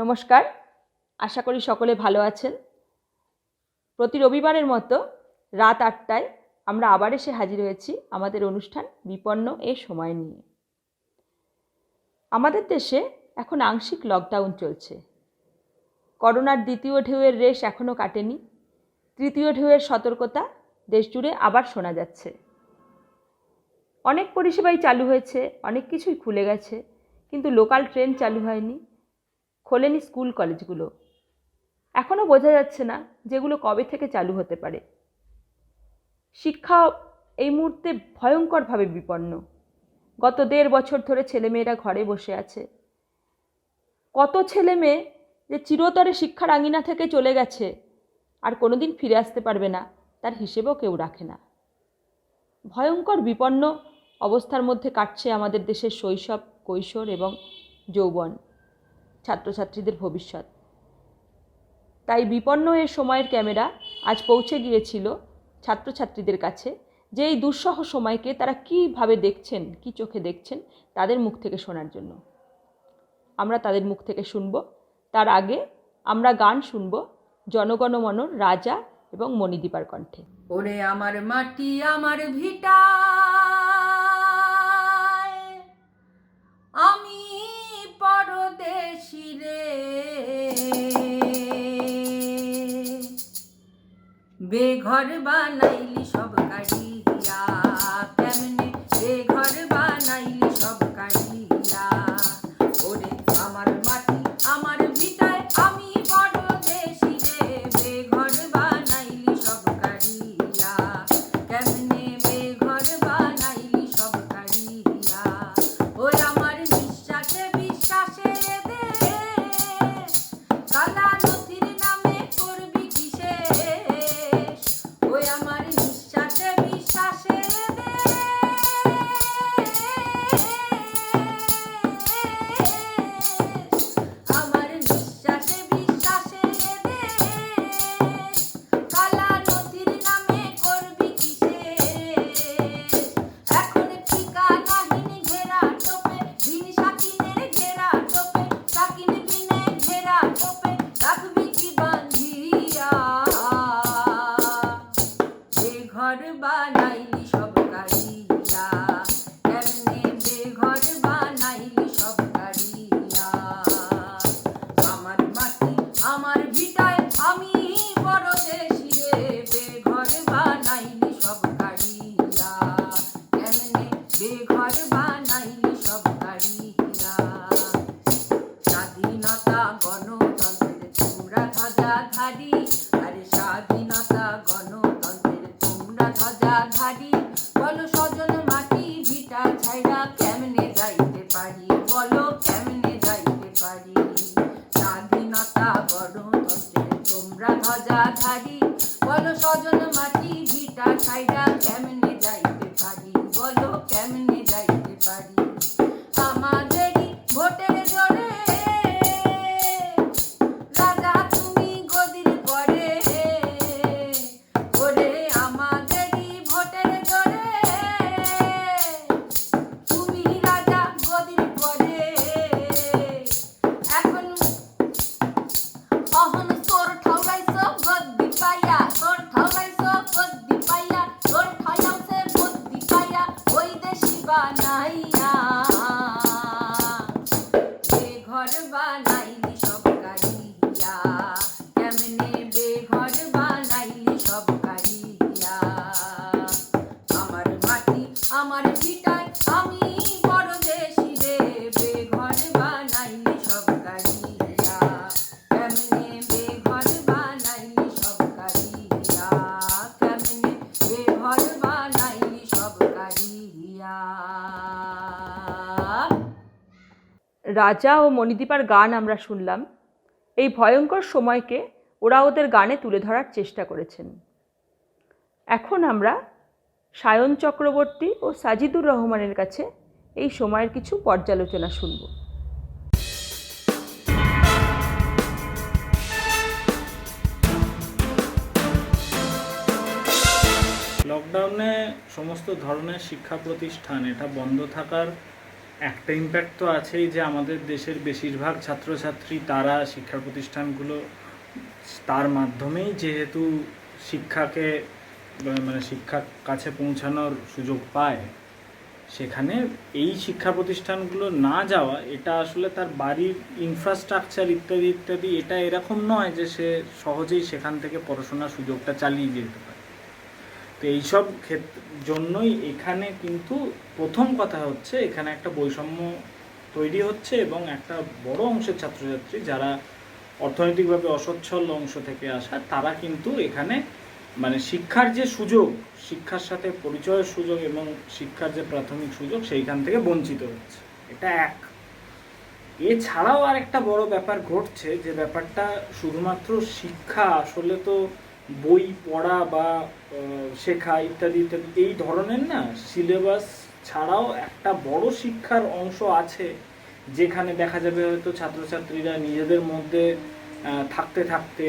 নমস্কার, আশা করি সকলে ভালো আছেন। প্রতি রবিবারের মতো রাত ৮টায় আমরা আবার এসে হাজির হয়েছি আমাদের অনুষ্ঠান বিপন্ন এ সময় নিয়ে। আমাদের দেশে এখন আংশিক লকডাউন চলছে। করোনার দ্বিতীয় ঢেউয়ের রেশ এখনও কাটেনি। তৃতীয় ঢেউয়ের সতর্কতা দেশ জুড়ে আবার শোনা যাচ্ছে। অনেক পরিষেবাই চালু হয়েছে, অনেক কিছুই খুলে গেছে, কিন্তু লোকাল ট্রেন চালু হয়নি, খোলেনি স্কুল কলেজগুলো। এখনও বোঝা যাচ্ছে না যেগুলো কবে থেকে চালু হতে পারে। শিক্ষা এই মুহূর্তে ভয়ঙ্করভাবে বিপন্ন। গত ১.৫ বছর ধরে ছেলেমেয়েরা ঘরে বসে আছে। কত ছেলে মেয়ে যে চিরতরে শিক্ষার আঙিনা থেকে চলে গেছে আর কোনোদিন ফিরে আসতে পারবে না, তার হিসেবও কেউ রাখে না। ভয়ঙ্কর বিপন্ন অবস্থার মধ্যে কাটছে আমাদের দেশের শৈশব, কৈশোর এবং যৌবন, ছাত্রছাত্রীদের ভবিষ্যৎ। তাই বিপন্ন এ সময়ের ক্যামেরা আজ পৌঁছে গিয়েছিল ছাত্রছাত্রীদের কাছে, যে এই দুঃসহ সময়কে তারা কীভাবে দেখছেন, কী চোখে দেখছেন, তাদের মুখ থেকে শোনার জন্য। আমরা তাদের মুখ থেকে শুনব। তার আগে আমরা গান শুনব জনগণমনর রাজা এবং মণিদীপার কণ্ঠে। ওরে আমার মাটি আমার ভিটা, আমি পরদেশী রে, বেঘর বানাইলি সব কাড়িয়া, কেমনে বেঘর বানাইলি সব কাড়িয়া। ওরে আমার মাটি আমার ভিটায়, আমি পরদেশী রে, বেঘর বানাইলি সব কাড়িয়া, কেমনে বেঘর বানাইলি সব কাড়িয়া। ওই আমার নিঃশ্বাসে বিশ্বাসে দে, কালা নথির নামে করবি কিসে, ওই আমার নিঃশ্বাসে বিশ্বাসে দে, আমার নিঃশ্বাসে বিশ্বাসে দে, কালা নথির নামে করবি কিসে। এখন ঠিকানাহীন ঘেরা টোপে, বিন সাকিনের ঘেরা টোপে, সাকিন বিনে ঘেরা টোপে, রাখবি কি বাঁধিয়া। বেঘর বানাইলি সব কাড়িয়া, কেমনে বেঘর বানাইলি সব কাড়িয়া। আমার মাটি আমার ভিটায়, আমি পরদেশী রে, বেঘর বানাইলি সব কাড়িয়া, কেমনে বেঘর বানাইলি সব কাড়িয়া। স্বাধীনতা গণতন্ত্রের তোমরা ধ্বজাধারী, আরে স্বাধীনতা গণতন্ত্রের তোমরা ধ্বজাধারী, বলো স্বজন মাটি ভিটা ছাইরা কেমনে যাইতে পারি, বলো কেমনে যাইতে পারি। স্বাধীনতা গণতন্ত্রের তোমরা ধ্বজাধারী, বলো স্বজন মাটি ভিটা ছাইরা কেমনে যাইতে পারি, বলো কেমনে যাইতে পারি। আমাদেরই ভোটের জোরে রাজা তুমি গদির পরে, ওরে আমাদেরই ভোটের জোরে তুমি রাজা গদির পরে। এখন অহন তোর ঠগাইছ গদ্দি পাইয়া, তোর ঠগাইছ গদ্দি পাইয়া, তোর ঠয়ামছে বুদ্ধি পাইয়া, ওই দেশি বানাইয়া। বেঘর বানাইলি সব কাড়িয়া, কেমনে বেঘর বানাইলি সব কাড়িয়া। আমার মাটি আমার ভিটায়, আমি পরদেশী রে, বেঘর বানাইলি সব কাড়িয়া, কেমনে বেঘর বানাইলি সব কাড়িয়া, কেমনে বেঘর বানাইলি সব কাড়িয়া। রাজা ও মণিদীপার গান আমরা শুনলাম। এই ভয়ঙ্কর সময়কে ওরা ওদের গানে তুলে ধরার চেষ্টা করেছেন। এখন আমরা সায়ন চক্রবর্তী ও সাজিদুর রহমানের কাছে এই সময়ের কিছু পর্যালোচনা শুনব। লকডাউনে সমস্ত ধরনের শিক্ষা প্রতিষ্ঠান এটা বন্ধ থাকার একটা ইম্প্যাক্ট তো আছেই যে আমাদের দেশের বেশিরভাগ ছাত্রছাত্রী তারা শিক্ষা প্রতিষ্ঠানগুলো তার মাধ্যমেই যেহেতু শিক্ষাকে মানে শিক্ষার কাছে পৌঁছানোর সুযোগ পায়, সেখানে এই শিক্ষা প্রতিষ্ঠানগুলো না যাওয়া এটা আসলে তার বাড়ির ইনফ্রাস্ট্রাকচার ইত্যাদি ইত্যাদি এটা এরকম নয় যে সে সহজেই সেখান থেকে পড়াশোনার সুযোগটা চালিয়ে যেতে পারে। তো এইসব জন্যই এখানে কিন্তু প্রথম কথা হচ্ছে এখানে একটা বৈষম্য তৈরি হচ্ছে এবং একটা বড় অংশের ছাত্রছাত্রী যারা অর্থনৈতিকভাবে অসচ্ছল অংশ থেকে আসা তারা কিন্তু এখানে মানে শিক্ষার যে সুযোগ, শিক্ষার সাথে পরিচয়ের সুযোগ এবং শিক্ষার যে প্রাথমিক সুযোগ সেইখান থেকে বঞ্চিত হচ্ছে। এটা এক। এছাড়াও আর একটা বড় ব্যাপার ঘটছে, যে ব্যাপারটা শুধুমাত্র শিক্ষা আসলে তো বই পড়া বা শেখা ইত্যাদি ইত্যাদি এই ধরনের না, সিলেবাস ছাড়াও একটা বড় শিক্ষার অংশ আছে যেখানে দেখা যাবে হয়তো ছাত্রছাত্রীরা নিজেদের মধ্যে থাকতে থাকতে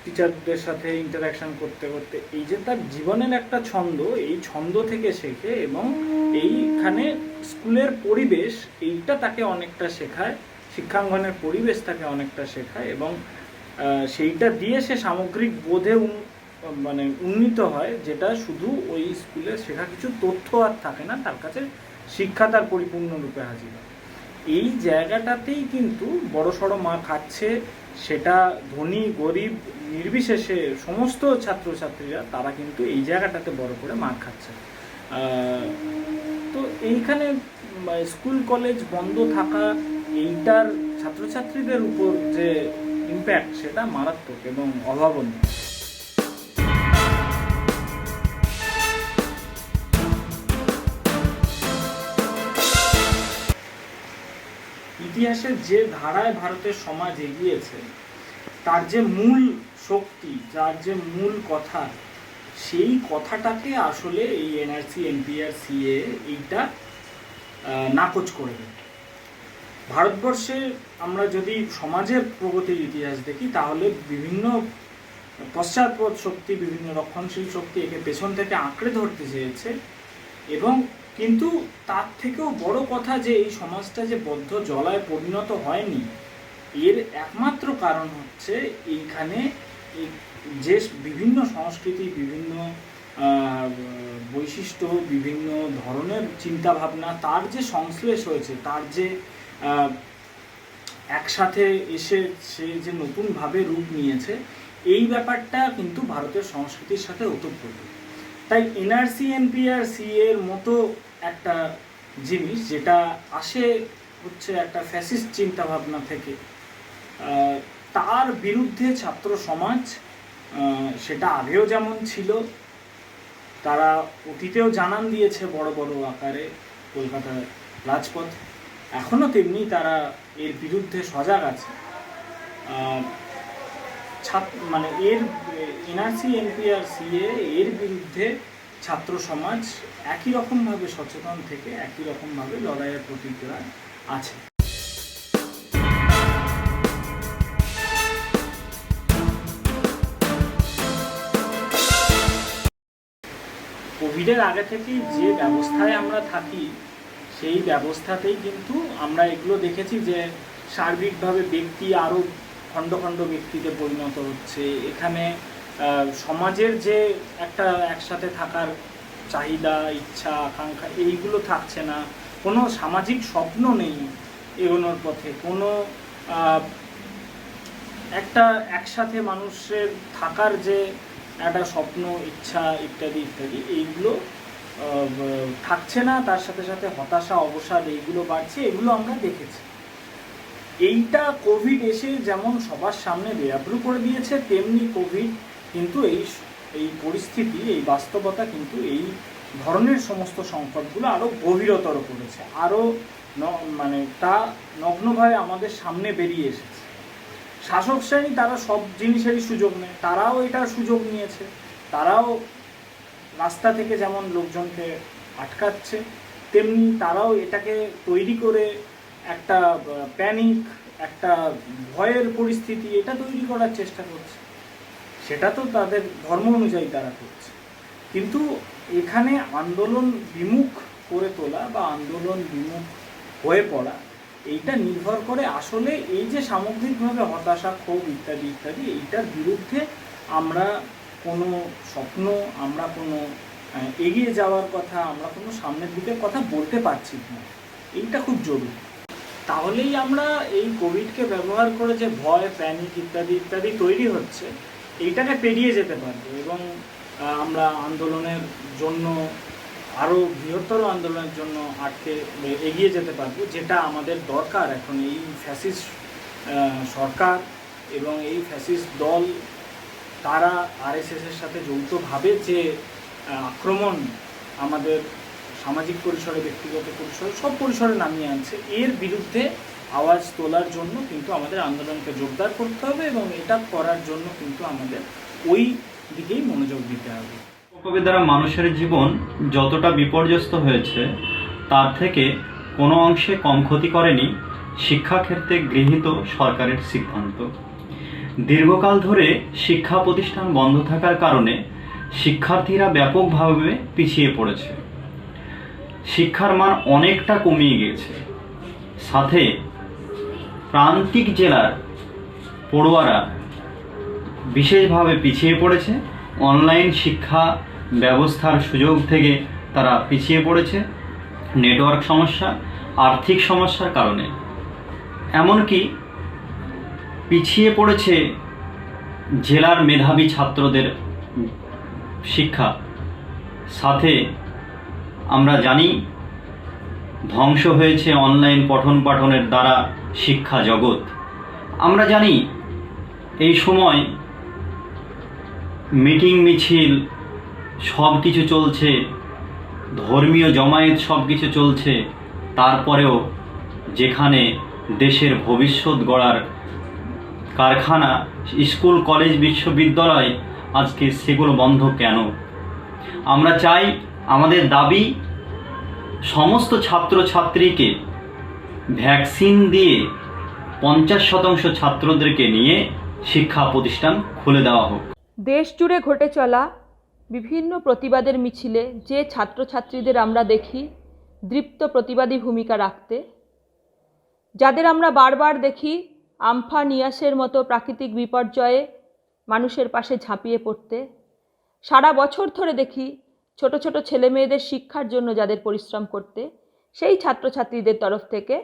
টিচারদের সাথে ইন্টারাকশন করতে করতে এই যে তার জীবনের একটা ছন্দ, এই ছন্দ থেকে শেখে এবং এইখানে স্কুলের পরিবেশ এইটা তাকে অনেকটা শেখায়, শিক্ষাঙ্গনের পরিবেশ তাকে অনেকটা শেখায় এবং সেইটা দিয়ে সে সামগ্রিক বোধে মানে উন্নীত হয়, যেটা শুধু ওই স্কুলে শেখা কিছু তথ্য আর থাকে না, তার কাছে শিক্ষা তার পরিপূর্ণরূপে হাজির হয়। এই জায়গাটাতেই কিন্তু বড়সড় মার খাচ্ছে, সেটা ধনী গরিব নির্বিশেষে সমস্ত ছাত্রছাত্রীরা তারা কিন্তু এই জায়গাটাতে বড় করে মার খাচ্ছে। তো এইখানে স্কুল কলেজ বন্ধ থাকা এইটার ছাত্রছাত্রীদের উপর যে ইম্প্যাক্ট সেটা মারাত্মক এবং অভাবনীয়। ইতিহাসের যে ধারায় ভারতের সমাজ এগিয়েছে তার যে মূল শক্তি, যার যে মূল কথা, সেই কথাটাকে আসলে এই এনআরসি এনপিআর সিএ এইটা নাকচ করে দেয়। ভারতবর্ষে আমরা যদি সমাজের প্রগতির ইতিহাস দেখি তাহলে বিভিন্ন পশ্চাৎপদ শক্তি, বিভিন্ন রক্ষণশীল শক্তি একে পেছন থেকে আঁকড়ে ধরতে চেয়েছে এবং কিন্তু তার থেকেও বড় কথা যে এই সমাজটা যে বদ্ধ জলায় পরিণত হয়নি, এর একমাত্র কারণ হচ্ছে এইখানে যে বিভিন্ন সংস্কৃতি, বিভিন্ন বৈশিষ্ট্য, বিভিন্ন ধরনের চিন্তাভাবনা তার যে সংশ্লেষ হয়েছে, তার যে একসাথে এসে সে যে নতুনভাবে রূপ নিয়েছে, এই ব্যাপারটা কিন্তু ভারতের সংস্কৃতির সাথে ওতপ্রোত। তাই এনআরসি এনপিআর সিএর মতো একটা জিনিস যেটা আসে হচ্ছে একটা ফ্যাসিস্ট চিন্তাভাবনা থেকে, তার বিরুদ্ধে ছাত্র সমাজ সেটা আগেও যেমন ছিল, তারা অতীতেও জানান দিয়েছে বড় বড় আকারে কলকাতার রাজপথ, এখনও তেমনি তারা এর বিরুদ্ধে সজাগ আছে। মানে এর এনআরসি এনপিআর সিএ এর বিরুদ্ধে ছাত্র সমাজ একই রকমভাবে সচেতন থেকে একই রকমভাবে লড়াইয়ের প্রতিক্রিয়া আছে। কোভিডের আগে থেকেই যে ব্যবস্থায় আমরা থাকি সেই ব্যবস্থাতেই কিন্তু আমরা এগুলো দেখেছি যে সার্বিকভাবে ব্যক্তি আরও খণ্ড খণ্ড ব্যক্তিতে পরিণত হচ্ছে। এখানে সমাজের যে একটা একসাথে থাকার চাহিদা, ইচ্ছা, আকাঙ্ক্ষা এইগুলো থাকছে না, কোনো সামাজিক স্বপ্ন নেই এগোনোর পথে, কোনো একটা একসাথে মানুষের থাকার যে একটা স্বপ্ন, ইচ্ছা ইত্যাদি ইত্যাদি এইগুলো থাকছে না, তার সাথে সাথে হতাশা, অবসাদ এইগুলো বাড়ছে, এগুলো আমরা দেখেছি। এইটা কোভিড এসে যেমন সবার সামনে বেআব্রু করে দিয়েছে, তেমনি কোভিড কিন্তু এই পরিস্থিতি, এই বাস্তবতা কিন্তু এই ধরনের সমস্ত সংকটগুলো আরও গভীরতর করেছে, আরও মানে তা নগ্নভাবে আমাদের সামনে বেরিয়ে এসেছে। শাসক শ্রেণী তারা সব জিনিসেরই সুযোগ নেয়, তারাও এটার সুযোগ নিয়েছে, তারাও রাস্তা থেকে যেমন লোকজনকে আটকাচ্ছে, তেমনি তারাও এটাকে তৈরি করে একটা প্যানিক, একটা ভয়ের পরিস্থিতি এটা তৈরি করার চেষ্টা করছে। সেটা তো তাদের ধর্ম অনুযায়ী তারা করছে, কিন্তু এখানে আন্দোলন বিমুখ করে তোলা বা আন্দোলন বিমুখ হয়ে পড়া, এইটা নির্ভর করে আসলে এই যে সামগ্রিকভাবে হতাশা, ক্ষোভ ইত্যাদি ইত্যাদি, এইটার বিরুদ্ধে আমরা কোনো স্বপ্ন, আমরা কোনো এগিয়ে যাওয়ার কথা, আমরা কোনো সামনের দিকের কথা বলতে পারছি না। এইটা খুব জরুরি। তাহলেই আমরা এই কোভিডকে ব্যবহার করে যে ভয়, প্যানিক ইত্যাদি ইত্যাদি তৈরি হচ্ছে, এইটাকে পেরিয়ে যেতে পারবো এবং আমরা আন্দোলনের জন্য, আরও বৃহত্তর আন্দোলনের জন্য এগিয়ে যেতে পারবো, যেটা আমাদের দরকার এখন। এই ফ্যাসিস্ট সরকার এবং এই ফ্যাসিস্ট দল, তারা আরএসএসের সাথে যৌথভাবে যে আক্রমণ আমাদের সামাজিক পরিসরে, ব্যক্তিগত পরিসরে, সব পরিসরে নামিয়ে আনছে, এর বিরুদ্ধে আওয়াজ তোলার জন্য কিন্তু আমাদের আন্দোলনকে জোরদার করতে হবে এবং এটা করার জন্য কিন্তু আমাদের ওই দিকেই মনোযোগ দিতে হবে। কোভিড দ্বারা মানুষের জীবন যতটা বিপর্যস্ত হয়েছে, তার থেকে কোনো অংশে কম ক্ষতি করেনি শিক্ষাক্ষেত্রে গৃহীত সরকারের সিদ্ধান্ত। দীর্ঘকাল ধরে শিক্ষা প্রতিষ্ঠান বন্ধ থাকার কারণে শিক্ষার্থীরা ব্যাপকভাবে পিছিয়ে পড়েছে, শিক্ষার মান অনেকটা কমিয়ে গিয়েছে। সাথে প্রান্তিক জেলার পড়ুয়ারা বিশেষভাবে পিছিয়ে পড়েছে। অনলাইন শিক্ষা ব্যবস্থার সুযোগ থেকে তারা পিছিয়ে পড়েছে নেটওয়ার্ক সমস্যা, আর্থিক সমস্যার কারণে। এমনকি পিছিয়ে পড়েছে জেলার মেধাবী ছাত্রদের শিক্ষা। সাথে আমরা জানি ধ্বংস হয়েছে অনলাইন পঠন পাঠনের দ্বারা শিক্ষা জগৎ। আমরা জানি এই সময় মিটিং মিছিল সব কিছু চলছে, ধর্মীয় জমায়েত সব কিছু চলছে, তারপরেও যেখানে দেশের ভবিষ্যৎ গড়ার কারখানা, স্কুল, কলেজ, বিশ্ববিদ্যালয়, আজকে সেগুলো বন্ধ কেন? আমরা চাই, আমাদের দাবি, সমস্ত ছাত্রছাত্রীকে ভ্যাকসিন দিয়ে 50% ছাত্রদেরকে নিয়ে শিক্ষা প্রতিষ্ঠান খুলে দেওয়া হোক। দেশ জুড়ে ঘটে চলা বিভিন্ন প্রতিবাদের মিছিলে যে ছাত্রছাত্রীদের আমরা দেখি দৃপ্ত প্রতিবাদী ভূমিকা রাখতে, যাদের আমরা বারবার দেখি আমফান, ইয়াসের মতো প্রাকৃতিক বিপর্যয়ে মানুষের পাশে ঝাঁপিয়ে পড়তে, সারা বছর ধরে দেখি ছোট ছোট ছেলে মেয়েদের শিক্ষার জন্য যাদের পরিশ্রম করতে, সেই ছাত্রছাত্রীদের তরফ থেকে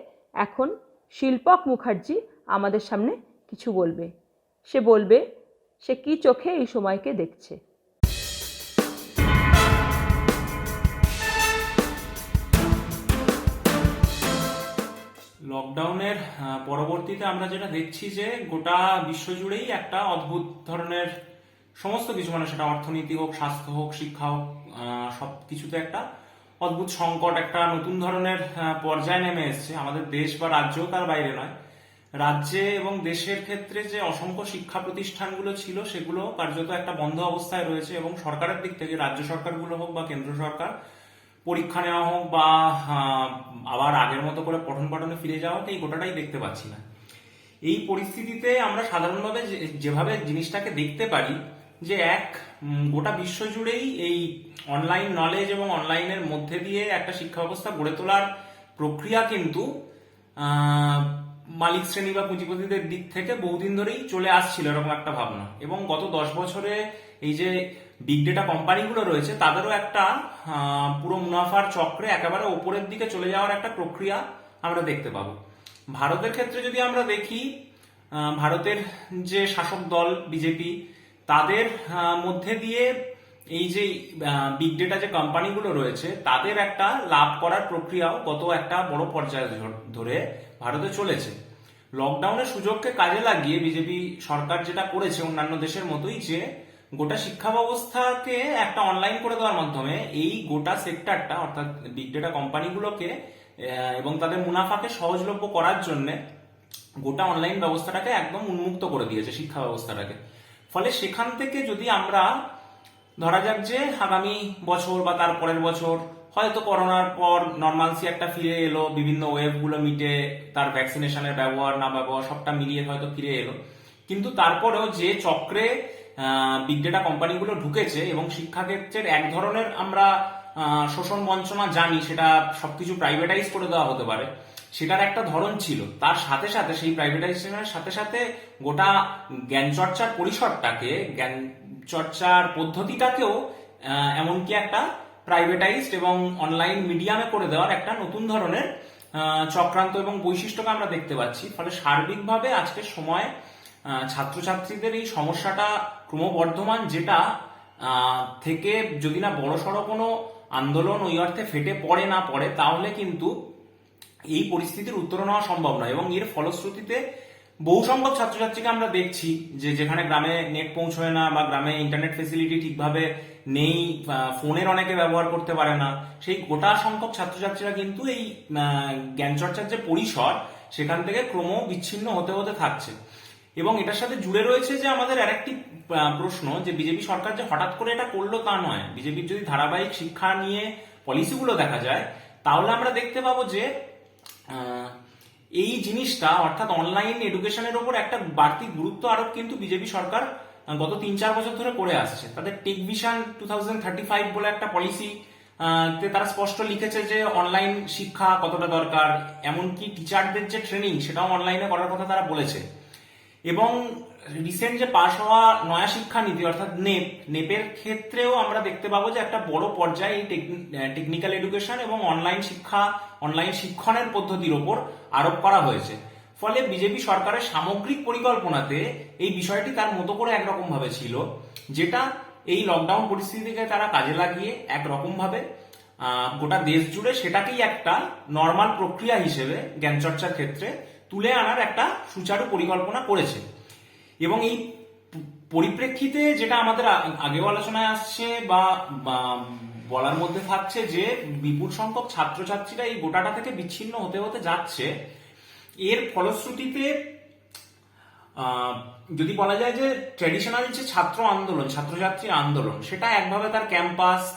এখন শিল্পক মুখার্জি আমাদের সামনে কিছু বলবে। সে বলবে সে কী চোখে এই সময়কে দেখছে। লকডাউনের পরবর্তীতে আমরা যেটা দেখছি যে গোটা বিশ্বজুড়েই একটা অদ্ভুত ধরনের সমস্ত কিছু, মানে সেটা অর্থনীতি হোক, স্বাস্থ্য হোক, শিক্ষা হোক, সব কিছুতে একটা অদ্ভুত সংকট, একটা নতুন ধরনের পর্যায়ে নেমে এসছে। আমাদের দেশ বা রাজ্যও তার বাইরে নয়। রাজ্যে এবং দেশের ক্ষেত্রে যে অসংখ্য শিক্ষা প্রতিষ্ঠানগুলো ছিল, সেগুলো কার্যত একটা বন্ধ অবস্থায় রয়েছে এবং সরকারের দিক থেকে, রাজ্য সরকারগুলো হোক বা কেন্দ্র সরকার, পরীক্ষা নেওয়া হোক বা আবার আগের মতো করে পঠন পাঠনে ফিরে যাওয়া হোক, এই গোটাটাই দেখতে পাচ্ছি না। এই পরিস্থিতিতে আমরা সাধারণভাবে যেভাবে জিনিসটাকে দেখতে পারি যে গোটা বিশ্ব জুড়েই এই অনলাইন নলেজ এবং অনলাইনের মধ্যে দিয়ে একটা শিক্ষা ব্যবস্থা গড়ে তোলার প্রক্রিয়া কিন্তু মালিক শ্রেণী বা পুঁজিপতিদের দিক থেকে বহুদিন ধরেই চলে আসছিল, এরকম একটা ভাবনা। এবং গত 10 বছরে এই যে বিগ ডেটা কোম্পানিগুলো রয়েছে, তাদেরও একটা পুরো মুনাফার চক্রে একেবারে ওপরের দিকে চলে যাওয়ার একটা প্রক্রিয়া আমরা দেখতে পাবো। ভারতের ক্ষেত্রে যদি আমরা দেখি, ভারতের যে শাসক দল বিজেপি, তাদের মধ্যে দিয়ে এই যে বিগ ডেটা যে কোম্পানিগুলো রয়েছে, তাদের একটা লাভ করার প্রক্রিয়াও গত একটা বড় পর্যায়ে ধরে ভারতে চলেছে। লকডাউনের সুযোগকে কাজে লাগিয়ে বিজেপি সরকার যেটা করেছে অন্যান্য দেশের মতোই, যে গোটা শিক্ষা ব্যবস্থাকে একটা অনলাইন করে দেওয়ার মাধ্যমে এই গোটা সেক্টরটা, অর্থাৎ বিগ ডেটা কোম্পানিগুলোকে এবং তাদের মুনাফাকে সহজলভ্য করার জন্য গোটা অনলাইন ব্যবস্থাটাকে একদম উন্মুক্ত করে দিয়েছে, শিক্ষা ব্যবস্থাটাকে। ফলে সেখান থেকে যদি আমরা ধরা যাক যে আগামী বছর বা তার পরের বছর হয়তো করোনার পর নর্মালসি একটা ফিরে এলো, বিভিন্ন ওয়েভগুলো মিটে, তার ভ্যাকসিনেশনের ব্যবহার না ব্যবহার সবটা মিলিয়ে হয়তো ফিরে এলো, কিন্তু তারপরেও যে চক্রে বিগ ডেটা কোম্পানিগুলো ঢুকেছে এবং শিক্ষাক্ষেত্রের এক ধরনের আমরা শোষণ বঞ্চনা জানি, সেটা সবকিছু প্রাইভেটাইজ করে দেওয়া হতে পারে, সেটার একটা ধরন ছিল। তার সাথে সাথে সেই প্রাইভেটাইজেশনের সাথে সাথে গোটা জ্ঞান চর্চার পরিসরটাকে, জ্ঞান চর্চার পদ্ধতিটাকেও এমনকি একটা প্রাইভেটাইজড এবং অনলাইন মিডিয়ামে করে দেওয়ার একটা নতুন ধরনের চক্রান্ত এবং বৈশিষ্ট্যকে আমরা দেখতে পাচ্ছি। ফলে সার্বিকভাবে আজকের সময় ছাত্রছাত্রীদের এই সমস্যাটা ক্রমবর্ধমান, যেটা থেকে যদি না বড়সড় কোনো আন্দোলন ওই অর্থে ফেটে পড়ে না পড়ে, তাহলে কিন্তু এই পরিস্থিতির উত্তরণ হওয়া সম্ভব নয়। এবং এর ফলশ্রুতিতে বহু সংখ্যক ছাত্রছাত্রীকে আমরা দেখছি যে যেখানে গ্রামে নেট পৌঁছয় না বা গ্রামে ইন্টারনেট ফেসিলিটি ঠিকভাবে নেই, ফোনের অনেকে ব্যবহার করতে পারে না, সেই গোটা সংখ্যক ছাত্রছাত্রীরা কিন্তু এই জ্ঞান চর্চার যে পরিসর সেখান থেকে ক্রম বিচ্ছিন্ন হতে হতে থাকছে। এবং এটার সাথে জুড়ে রয়েছে যে আমাদের আরেকটি প্রশ্ন, যে বিজেপি সরকার যে হঠাৎ করে এটা করলো তা নয়। বিজেপির যদি ধারাবাহিক শিক্ষা নিয়ে পলিসিগুলো দেখা যায়, তাহলে আমরা দেখতে পাবো যে এই জিনিসটা অর্থাৎ অনলাইন এডুকেশনের উপর একটা বাড়তি গুরুত্ব আরোপ কিন্তু বিজেপি সরকার গত 3-4 বছর ধরে করে আসছে। তাদের টেক ভিশন 2035 বলে একটা পলিসি, তারা স্পষ্ট লিখেছে যে অনলাইন শিক্ষা কতটা দরকার, এমনকি টিচারদের যে ট্রেনিং সেটাও অনলাইনে করার কথা তারা বলেছে। এবং রিসেন্ট যে পাশ হওয়া নয়া শিক্ষা নীতি অর্থাৎ নেপের ক্ষেত্রেও আমরা দেখতে পাবো যে একটা বড় পর্যায়ে এই টেকনিক্যাল এডুকেশন এবং অনলাইন শিক্ষা, অনলাইন শিক্ষণের পদ্ধতির ওপর আরোপ করা হয়েছে। ফলে বিজেপি সরকারের সামগ্রিক পরিকল্পনাতে এই বিষয়টি তার মতো করে একরকম ভাবে ছিল, যেটা এই লকডাউন পরিস্থিতিকে তারা কাজে লাগিয়ে একরকম ভাবে গোটা দেশ জুড়ে সেটাকেই একটা নর্মাল প্রক্রিয়া হিসেবে জ্ঞান চর্চার ক্ষেত্রে তুলে আনার একটা সুচারু পরিকল্পনা করেছে। এবং এই পরিপ্রেক্ষিতে যেটা আমাদের আগেও আলোচনায় আসছে বা বলার মধ্যে থাকছে, যে বিপুল সংখ্যক ছাত্রছাত্রীরা এই গোটাটা থেকে বিচ্ছিন্ন হতে হতে যাচ্ছে। এর ফলশ্রুতিতে যদি বলা যায় যে ট্র্যাডিশনাল যে ছাত্র আন্দোলন, ছাত্রছাত্রী আন্দোলন, সেটা একভাবে তার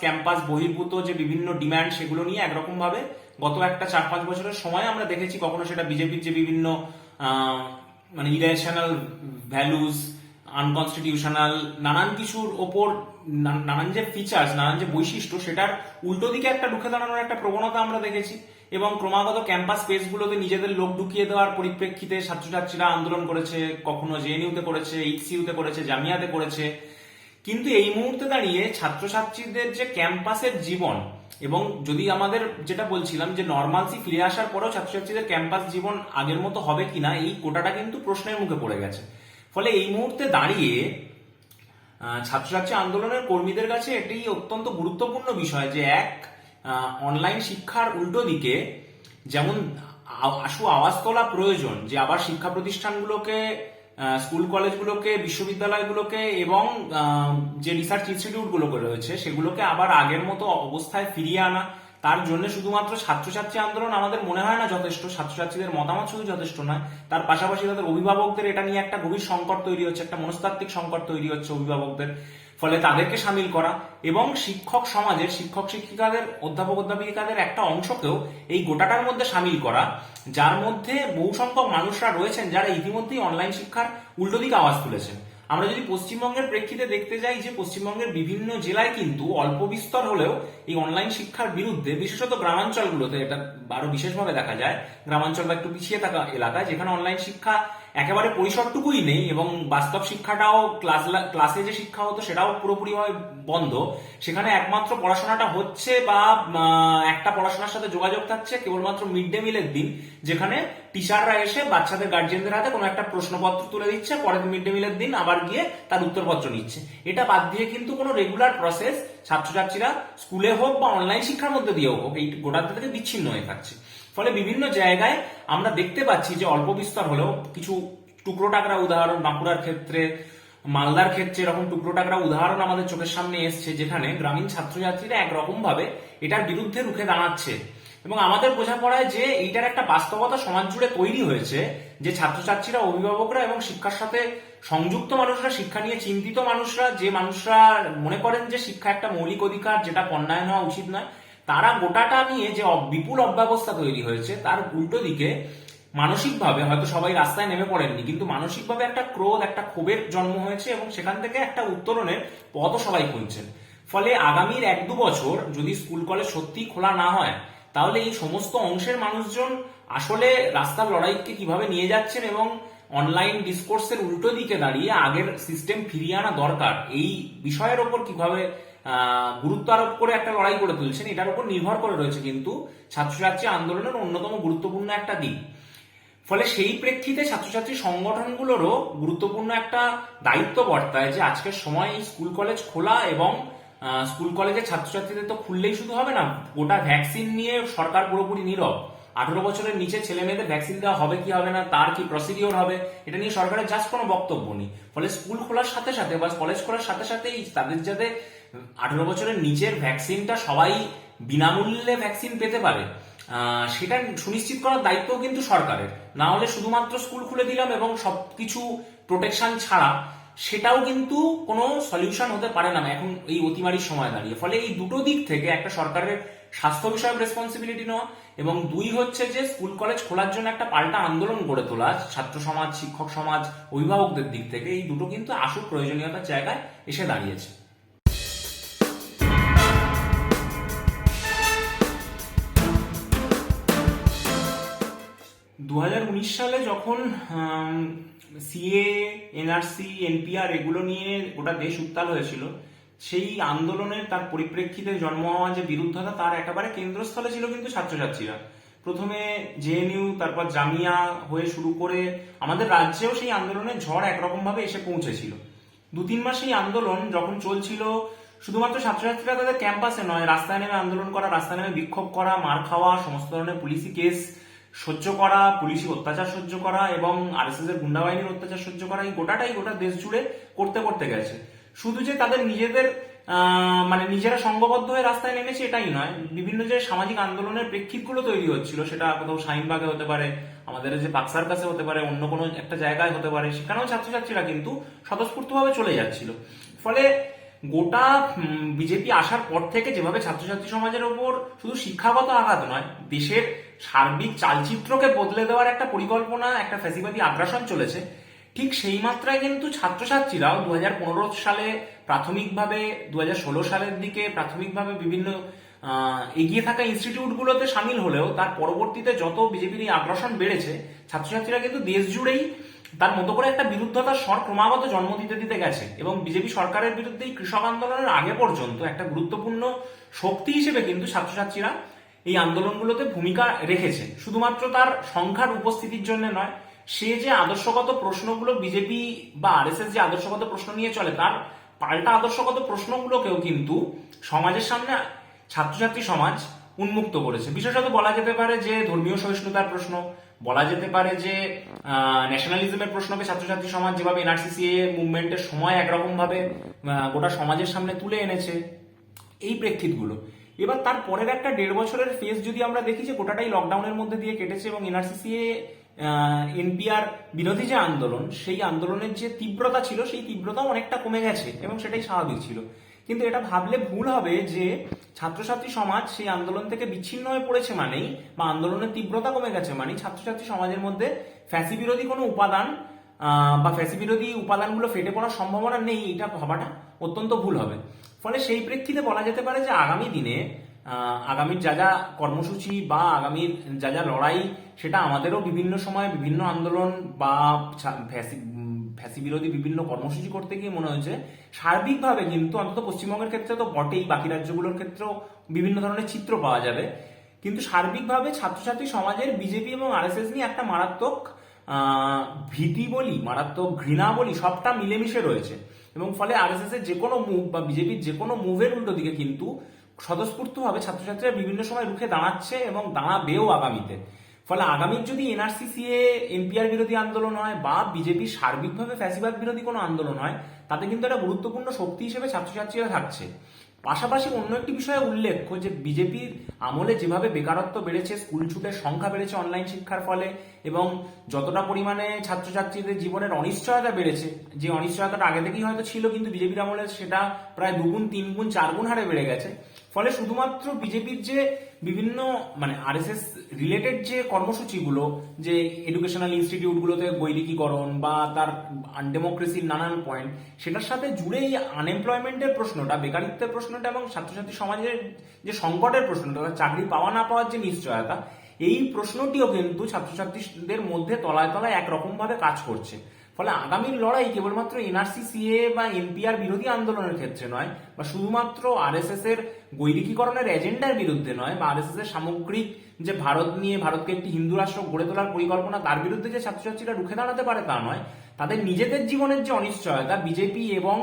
ক্যাম্পাস বহির্ভূত যে বিভিন্ন ডিমান্ড সেগুলো নিয়ে একরকম ভাবে গত একটা 4-5 বছরের সময় আমরা দেখেছি। কখনো সেটা বিজেপির যে বিভিন্ন মানে ইরেশনাল ভ্যালুজ, আনকনস্টিটিউশনাল নানান কিছুর ওপর নানান যে ফিচার্স, নানান যে বৈশিষ্ট্য, সেটার উল্টো দিকে একটা রুখে দাঁড়ানোর একটা প্রবণতা আমরা দেখেছি। এবং ক্রমাগত ক্যাম্পাস স্পেসগুলোতে নিজেদের লোক ঢুকিয়ে দেওয়ার পরিপ্রেক্ষিতে ছাত্রছাত্রীরা আন্দোলন করেছে, কখনো জেএনইউতে করেছে, এইচসিইউতে করেছে, জামিয়াতে করেছে। কিন্তু এই মুহূর্তে দাঁড়িয়ে ছাত্রছাত্রীদের যে ক্যাম্পাসের জীবন, এবং যদি আমাদের যেটা বলছিলাম যে নর্মালসি ফিরে আসার পরেও ছাত্রছাত্রীদের ক্যাম্পাস জীবন আগের মতো হবে কিনা, এই গোটাটা কিন্তু প্রশ্নের মুখে পড়ে গেছে। ফলে এই মুহূর্তে দাঁড়িয়ে ছাত্রছাত্রী আন্দোলনের কর্মীদের কাছে এটি অত্যন্ত গুরুত্বপূর্ণ বিষয় যে অনলাইন শিক্ষার উল্টো দিকে যেমন আশু আওয়াজ তোলা প্রয়োজন, যে আবার শিক্ষা প্রতিষ্ঠানগুলোকে, স্কুল কলেজগুলোকে, বিশ্ববিদ্যালয়গুলোকে এবং যে রিসার্চ ইনস্টিটিউটগুলোকে রয়েছে সেগুলোকে আবার আগের মতো অবস্থায় ফিরিয়ে আনা। তার জন্য শুধুমাত্র ছাত্রছাত্রী আন্দোলন আমাদের মনে হয় না যথেষ্ট, ছাত্রছাত্রীদের মতামত শুধু যথেষ্ট নয়, তার পাশাপাশি তাদের অভিভাবকদের এটা নিয়ে একটা গভীর সংকট তৈরি হচ্ছে, একটা মনস্তাত্ত্বিক সংকট তৈরি হচ্ছে অভিভাবকদের। ফলে তাদেরকে সামিল করা এবং শিক্ষক সমাজের, শিক্ষক শিক্ষিকাদের, অধ্যাপক অধ্যাপিকাদের একটা অংশকেও এই গোটাটার মধ্যে সামিল করা, যার মধ্যে বহু সংখ্যক মানুষরা রয়েছেন যারা ইতিমধ্যেই অনলাইন শিক্ষার উল্টো দিকে আওয়াজ তুলেছেন। আমরা যদি পশ্চিমবঙ্গের প্রেক্ষিতে দেখতে যাই, যে পশ্চিমবঙ্গের বিভিন্ন জেলায় কিন্তু অল্প বিস্তর হলেও এই অনলাইন শিক্ষার বিরুদ্ধে, বিশেষত গ্রামাঞ্চলগুলোতে এটা আরো বিশেষভাবে দেখা যায়, গ্রামাঞ্চল বা একটু পিছিয়ে থাকা এলাকায় যেখানে অনলাইন শিক্ষা একেবারে পরিসরটুকুই নেই এবং বাস্তব শিক্ষাটাও ক্লাসে যে শিক্ষা হতো সেটাও পুরোপুরিভাবে বন্ধ, সেখানে একমাত্র পড়াশোনাটা হচ্ছে বা একটা পড়াশোনার সাথে যোগাযোগ থাকছে কেবলমাত্র মিড ডে মিলের দিন, যেখানে টিচাররা এসে বাচ্চাদের গার্জিয়ানদের হাতে কোনো একটা প্রশ্নপত্র তুলে দিচ্ছে, পরের মিড ডে মিলের দিন আবার গিয়ে তার উত্তরপত্র নিচ্ছে। এটা বাদ দিয়ে কিন্তু কোনো রেগুলার প্রসেস ছাত্রছাত্রীরা স্কুলে হোক বা অনলাইন শিক্ষার মধ্যে দিয়েও হোক এই গোটাটা থেকে বিচ্ছিন্ন হয়ে থাকছে। ফলে বিভিন্ন জায়গায় আমরা দেখতে পাচ্ছি যে অল্প বিস্তর হলেও কিছু টুকরো টাকরা উদাহরণ, বাঁকুড়ার ক্ষেত্রে, মালদার ক্ষেত্রে এরকম টুকরো টাকরা উদাহরণ আমাদের চোখের সামনে এসছে, যেখানে গ্রামীণ ছাত্রছাত্রীরা একরকম ভাবে এটার বিরুদ্ধে রুখে দাঁড়াচ্ছে। এবং আমাদের বোঝাপড়ায় যে এইটার একটা বাস্তবতা সমাজ জুড়ে তৈরি হয়েছে, যে ছাত্রছাত্রীরা, অভিভাবকরা এবং শিক্ষার সাথে সংযুক্ত মানুষরা, শিক্ষা নিয়ে চিন্তিত মানুষরা, যে মানুষরা মনে করেন যে শিক্ষা একটা মৌলিক অধিকার যেটা পণ্যায়ন হওয়া উচিত নয়, তারা গোটাটা নিয়ে যে বিপুল অব্যবস্থা তৈরি হয়েছে তার উল্টো দিকে মানসিকভাবে হয়তো সবাই রাস্তায় নেমে পড়েননি, কিন্তু মানসিকভাবে একটা ক্রোধ, একটা ক্ষোভের জন্ম হয়েছে এবং সেখান থেকে একটা উত্তরণের পথও সবাই খুঁজছেন। ফলে আগামীর 1-2 বছর যদি স্কুল কলেজ সত্যিই খোলা না হয়, তাহলে এই সমস্ত অংশের মানুষজন আসলে রাস্তার লড়াইকে কিভাবে নিয়ে যাচ্ছেন এবং অনলাইন ডিসকোর্সের উল্টো দিকে দাঁড়িয়ে আগের সিস্টেম ফিরিয়ে আনা দরকার, এই বিষয়ের ওপর কিভাবে গুরুত্ব আরোপ করে একটা লড়াই করে তুলছেন, এটার উপর নির্ভর করে রয়েছে কিন্তু ছাত্রছাত্রী আন্দোলনের অন্যতম গুরুত্বপূর্ণ একটা দিক। ফলে সেই প্রেক্ষিতে ছাত্রছাত্রী সংগঠনগুলোরও গুরুত্বপূর্ণ একটা দায়িত্ব বর্তায় যে আজকের সময় এই স্কুল কলেজ খোলা এবং স্কুল কলেজের ছাত্রছাত্রীদের তো খুললেই শুধু হবে না, গোটা ভ্যাকসিন নিয়ে সরকার পুরোপুরি নীরব। 18 বছরের নিচে ছেলে মেয়েদের ভ্যাকসিন দেওয়া হবে কি হবে না, তার কি প্রসিডিওর হবে, এটা নিয়ে সরকারের জাস্ট কোনো বক্তব্য নেই। ফলে স্কুল খোলার সাথে সাথে বা কলেজ খোলার সাথে সাথেই তাদের যাতে 18 বছরের নিচের ভ্যাকসিনটা সবাই বিনামূল্যে ভ্যাকসিন পেতে পারে, সেটা সুনিশ্চিত করার দায়িত্বও কিন্তু সরকারের। না হলে শুধুমাত্র স্কুল খুলে দিলাম এবং সবকিছু প্রোটেকশন ছাড়া, সেটাও কিন্তু কোনো সলিউশন হতে পারে না এখন এই অতিমারির সময় দাঁড়িয়ে। ফলে এই দুটো দিক থেকে একটা সরকারের স্বাস্থ্য বিষয়ক রেসপন্সিবিলিটি নেওয়া এবং 2 হচ্ছে যে স্কুল কলেজ খোলার জন্য একটা পাল্টা আন্দোলন গড়ে তোলা ছাত্র সমাজ, শিক্ষক সমাজ, অভিভাবকদের দিক থেকে, এই দুটো কিন্তু আশু প্রয়োজনীয়তার জায়গায় এসে দাঁড়িয়েছে। 2019 সালে যখন সিএ, এনআরসি, এনপিআর এগুলো নিয়ে গোটা দেশ উত্তাল হয়েছিল, সেই আন্দোলনের তার পরিপ্রেক্ষিতে জন্ম হওয়া যে বিরুদ্ধতা, তার একেবারে কেন্দ্রস্থলে ছিল কিন্তু ছাত্রছাত্রীরা। প্রথমে জেএনইউ, তারপর জামিয়া হয়ে শুরু করে আমাদের রাজ্যেও সেই আন্দোলনের ঝড় একরকম ভাবে এসে পৌঁছেছিল। 2-3 মাস এই আন্দোলন যখন চলছিল, শুধুমাত্র ছাত্রছাত্রীরা তাদের ক্যাম্পাসে নয়, রাস্তায় নেমে আন্দোলন করা, রাস্তায় নেমে বিক্ষোভ করা, মার খাওয়া, সমস্ত ধরনের পুলিশি কেস সহ্য করা, পুলিশি অত্যাচার সহ্য করা এবং আরএসএস এর গুন্ডা বাহিনীর অত্যাচার সহ্য করা, এই গোটা দেশ জুড়ে করতে করতে গেছে। শুধু যে তাদের নিজেদের মানে নিজেরা সংঘবদ্ধ হয়ে রাস্তায় নেমেছে এটাই নয়, বিভিন্ন যে সামাজিক আন্দোলনের প্রেক্ষিতগুলো তৈরি হচ্ছিল, সেটা কোথাও শাহিনবাগে হতে পারে, আমাদের যে বাক্সার কাছে হতে পারে, অন্য কোনো একটা জায়গায় হতে পারে, সেখানেও ছাত্রছাত্রীরা কিন্তু স্বতঃস্ফূর্তভাবে চলে যাচ্ছিল। ফলে গোটা বিজেপি আসার পর থেকে যেভাবে ছাত্রছাত্রী সমাজের ওপর শুধু শিক্ষাগত আঘাত নয়, দেশের সার্বিক চালচিত্রকে বদলে দেওয়ার একটা পরিকল্পনা, একটা ফ্যাসিবাদী আগ্রাসন চলেছে, ঠিক সেই মাত্রায় কিন্তু ছাত্রছাত্রীরাও 2015 সালে প্রাথমিকভাবে, 2016 সালের দিকে প্রাথমিকভাবে বিভিন্ন এগিয়ে থাকা ইনস্টিটিউটগুলোতে সামিল হলেও তার পরবর্তীতে যত বিজেপির এই আগ্রাসন বেড়েছে, ছাত্রছাত্রীরা কিন্তু দেশ জুড়েই তার মতো করে একটা বিরুদ্ধতার স্বর ক্রমাগত জন্ম দিতে গেছে এবং বিজেপি সরকারের বিরুদ্ধে এই কৃষক আন্দোলনের আগে পর্যন্ত একটা গুরুত্বপূর্ণ শক্তি হিসেবে কিন্তু ছাত্রছাত্রীরা এই আন্দোলনগুলোতে ভূমিকা রেখেছে। শুধুমাত্র তার সংখ্যার উপস্থিতির জন্য নয়, সে যে আদর্শগত প্রশ্নগুলো বিজেপি বা আরএসএস যে আদর্শগত প্রশ্ন নিয়ে চলে, তার পাল্টা আদর্শগত প্রশ্নগুলোকেও কিন্তু সমাজের সামনে ছাত্রছাত্রী সমাজ উন্মুক্ত করেছে। বিশেষত বলা যেতে পারে যে ধর্মীয় সহিষ্ণুতার প্রশ্ন, বলা যেতে পারে যে ন্যাশনালিজমের প্রশ্নকে ছাত্রছাত্রী সমাজ যেভাবে এনআরসিসিএ মুভমেন্টের সময় একরকম ভাবে গোটা সমাজের সামনে তুলে এনেছে, এই প্রেক্ষিতগুলো। এবার তার পরের একটা 1.5 বছরের ফেজ যদি আমরা দেখি, যে গোটাটাই লকডাউনের মধ্যে দিয়ে কেটেছে এবং এনআরসিসিএ, এনপিআর বিরোধী যে আন্দোলন, সেই আন্দোলনের যে তীব্রতা ছিল, সেই তীব্রতাও অনেকটা কমে গেছে এবং সেটাই স্বাভাবিক ছিল। কিন্তু এটা ভাবলে ভুল হবে যে ছাত্রছাত্রী সমাজ সেই আন্দোলন থেকে বিচ্ছিন্ন হয়ে পড়েছে মানেই, বা আন্দোলনের তীব্রতা কমে গেছে মানেই ছাত্রছাত্রী সমাজের মধ্যে ফ্যাসি বিরোধী কোনো উপাদান বা ফ্যাসি বিরোধী উপাদানগুলো ফেটে পড়ার সম্ভাবনা নেই, এটা ভাবাটা অত্যন্ত ভুল হবে। ফলে সেই প্রেক্ষিতে বলা যেতে পারে যে আগামী দিনে আগামীর যা কর্মসূচি বা আগামীর যা লড়াই, সেটা আমাদেরও বিভিন্ন সময় বিভিন্ন আন্দোলন বা ফ্যাসি বিরোধী বিভিন্ন কর্মসূচি করতে গিয়ে মনে হয়েছে সার্বিকভাবে, কিন্তু অন্তত পশ্চিমবঙ্গের ক্ষেত্রে তো বটেই, বাকি রাজ্যগুলোর ক্ষেত্রেও বিভিন্ন ধরনের চিত্র পাওয়া যাবে, কিন্তু সার্বিকভাবে ছাত্রছাত্রী সমাজের বিজেপি এবং আরএসএস নিয়ে একটা মারাত্মক ভীতি বলি, মারাত্মক ঘৃণা বলি, সবটা মিলেমিশে রয়েছে। এবং ফলে আরএসএস এর যে কোনো মুভ বা বিজেপির যে কোনো মুভের উল্টো দিকে কিন্তু স্বতঃস্ফূর্তভাবে ছাত্রছাত্রীরা বিভিন্ন সময় রুখে দাঁড়াচ্ছে এবং দাঁড়াবেও আগামীতে। ফলে আগামীর যদি এনআরসিসিএ, এনপিআর বিরোধী আন্দোলন হয় বা বিজেপির সার্বিকভাবে ফ্যাসিবাদ বিরোধী কোনো আন্দোলন হয়, তাতে কিন্তু একটা গুরুত্বপূর্ণ শক্তি হিসেবে ছাত্রছাত্রীরা থাকছে। পাশাপাশি অন্য একটি বিষয়ে উল্লেখ্য যে বিজেপির আমলে যেভাবে বেকারত্ব বেড়েছে, স্কুল ছুটের সংখ্যা বেড়েছে অনলাইন শিক্ষার ফলে, এবং যতটা পরিমাণে ছাত্রছাত্রীদের জীবনের অনিশ্চয়তা বেড়েছে, যে অনিশ্চয়তাটা আগে থেকেই হয়তো ছিল কিন্তু বিজেপির আমলে সেটা প্রায় 2 গুণ, 3 গুণ, 4 গুণ হারে বেড়ে গেছে। ফলে শুধুমাত্র বিজেপির যে বিভিন্ন মানে আরএসএস রিলেটেড যে কর্মসূচিগুলো, যে এডুকেশনাল ইনস্টিটিউটগুলোতে বৈদিকীকরণ বা তার আনডেমোক্রেসির নানান পয়েন্ট, সেটার সাথে জুড়ে এই আনএমপ্লয়মেন্টের প্রশ্নটা, বেকারিত্বের প্রশ্নটা এবং ছাত্রছাত্রী সমাজের যে সংকটের প্রশ্নটা, চাকরি পাওয়া না পাওয়ার যে নিশ্চয়তা, এই প্রশ্নটিও কিন্তু ছাত্রছাত্রীদের মধ্যে তলায় তলায় একরকম ভাবে কাজ করছে। ফলে আগামীর লড়াই কেবলমাত্র এনআরসি, সিএ বা এনপিআর বিরোধী আন্দোলনের ক্ষেত্রে নয়, বা শুধুমাত্র আরএসএস এর বৈদিকীকরণের এজেন্ডার বিরুদ্ধে নয়, বা আরএসএস এর সামগ্রিক যে ভারত নিয়ে, ভারতকে একটি হিন্দু রাষ্ট্র গড়ে তোলার পরিকল্পনা, তার বিরুদ্ধে যে ছাত্রছাত্রীরা রুখে দাঁড়াতে পারে তা নয়, তাদের নিজেদের জীবনের যে অনিশ্চয়তা বিজেপি এবং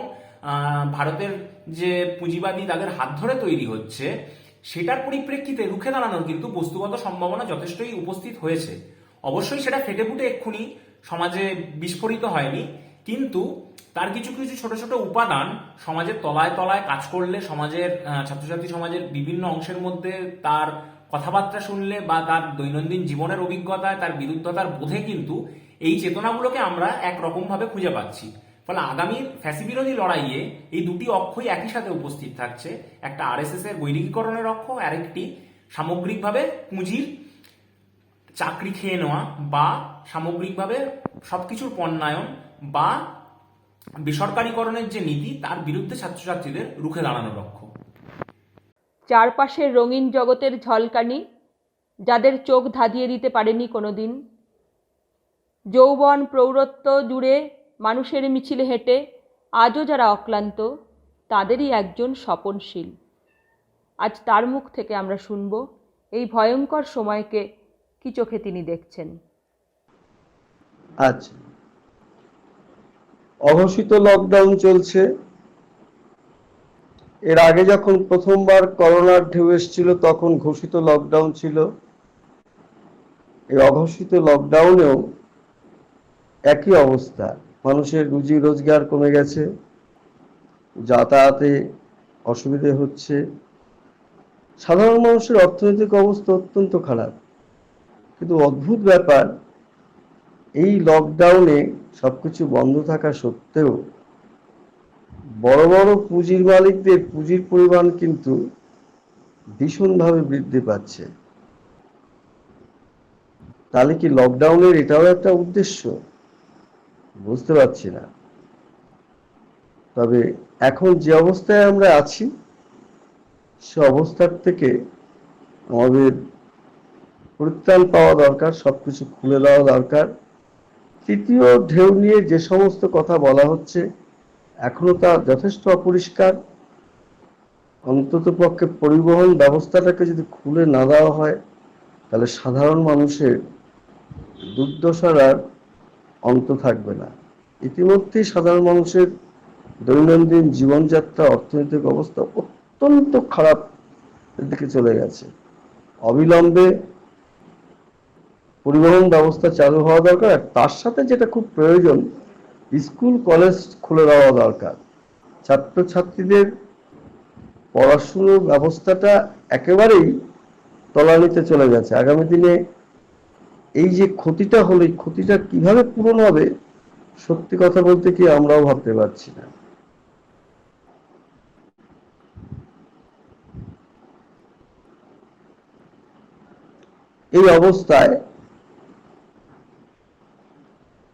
ভারতের যে পুঁজিবাদী তাদের হাত ধরে তৈরি হচ্ছে, সেটার পরিপ্রেক্ষিতে রুখে দাঁড়ানোর কিন্তু বস্তুগত সম্ভাবনা যথেষ্টই উপস্থিত হয়েছে। অবশ্যই সেটা ফেটে ফুটে এক্ষুনি সমাজে বিস্ফোরিত হয়নি, কিন্তু তার কিছু কিছু ছোট ছোট উপাদান সমাজের তলায় তলায় কাজ করলে, সমাজের ছাত্রছাত্রী সমাজের বিভিন্ন অংশের মধ্যে তার কথাবার্তা শুনলে বা তার দৈনন্দিন জীবনের অভিজ্ঞতায়, তার বিরুদ্ধতার বোধে কিন্তু এই চেতনাগুলোকে আমরা একরকম ভাবে খুঁজে পাচ্ছি। ফলে আগামীর ফ্যাসি বিরোধী লড়াইয়ে এই দুটি অক্ষই একই সাথে উপস্থিত থাকছে, একটা আরএসএস এর বৈদিকীকরণের অক্ষ, আর একটি সামগ্রিকভাবে পুঁজির চাকরি খেয়ে নেওয়া বা সামগ্রিকভাবে সবকিছুর পণ্যায়ন বা বেসরকারীকরণের যে নীতি, তার বিরুদ্ধে ছাত্রছাত্রীদের রুখে দাঁড়ানোর লক্ষ্য। চারপাশের রঙিন জগতের ঝলকানি যাদের চোখ ধাঁধিয়ে দিতে পারেনি কোনোদিন, যৌবন প্রৌঢ়ত্ব জুড়ে মানুষের মিছিলে হেঁটে আজও যারা অক্লান্ত, তাদেরই একজন স্বপনশীল। আজ তার মুখ থেকে আমরা শুনব এই ভয়ঙ্কর সময়কে কি চোখে তিনি দেখছেন। আচ্ছা, অঘোষিত লকডাউন চলছে। এর আগে যখন প্রথমবার করোনার ঢেউ এসেছিল তখন ঘোষিত লকডাউন ছিল। এই অঘোষিত লকডাউনেও একই অবস্থা, মানুষের রুজি রোজগার কমে গেছে, যাতায়াতে অসুবিধে হচ্ছে, সাধারণ মানুষের অর্থনৈতিক অবস্থা অত্যন্ত খারাপ। কিন্তু অদ্ভুত ব্যাপার, এই লকডাউনে সবকিছু বন্ধ থাকা সত্ত্বেও বড় বড় পুঁজির মালিকদের পুঁজির পরিমাণ কিন্তু ভীষণভাবে বৃদ্ধি পাচ্ছে। তাহলে কি লকডাউনের এটাও একটা উদ্দেশ্য? বুঝতে পারছি না। তবে এখন যে অবস্থায় আমরা আছি, সে অবস্থার থেকে আমাদের পরিত্রাণ পাওয়া দরকার, সবকিছু খুলে দেওয়া দরকার। তৃতীয় ঢেউ নিয়ে যে সমস্ত কথা বলা হচ্ছে, এখনো তা যথেষ্ট অপরিষ্কার। অন্তত পক্ষে পরিবহন ব্যবস্থাটাকে যদি খুলে না দেওয়া হয়, তাহলে সাধারণ মানুষের দুর্দশার আর অন্ত থাকবে না। ইতিমধ্যেই সাধারণ মানুষের দৈনন্দিন জীবনযাত্রা, অর্থনৈতিক অবস্থা অত্যন্ত খারাপ দিকে চলে গেছে। অবিলম্বে পরিবহন ব্যবস্থা চালু হওয়া দরকার, আর তার সাথে যেটা খুব প্রয়োজন, স্কুল কলেজ খুলে দেওয়া দরকার। ছাত্রছাত্রীদের পড়াশুনোর ব্যবস্থাটা একেবারেই তলানিতে চলে গেছে। আগামী দিনে এই যে ক্ষতিটা হলো, এই ক্ষতিটা কিভাবে পূরণ হবে, সত্যি কথা বলতে কি আমরাও ভাবতে পারছি না। এই অবস্থায়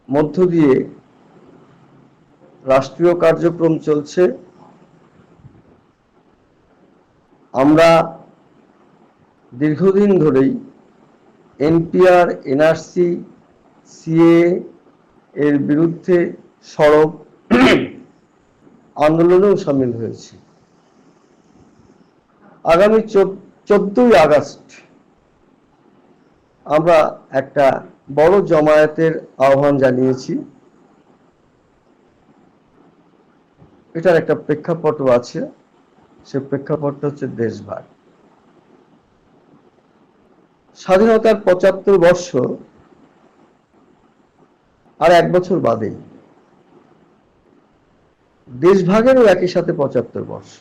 মধ্য দিয়ে রাষ্ট্রীয় কার্যক্রম চলছে। আমরা দীর্ঘদিন ধরেই এনপিআর, এনআরসি, সিএ এর বিরুদ্ধে সরব আন্দোলনেও সামিল হয়েছি। আগামী 14ই আগস্ট আমরা একটা বড় জমায়েতের আহ্বান জানিয়েছি। এটার একটা প্রেক্ষাপটও আছে, সে প্রেক্ষাপটটা হচ্ছে দেশভাগ। স্বাধীনতার 75 বর্ষ আর 1 বছর বাদেই দেশভাগেরও একই সাথে 75 বর্ষ।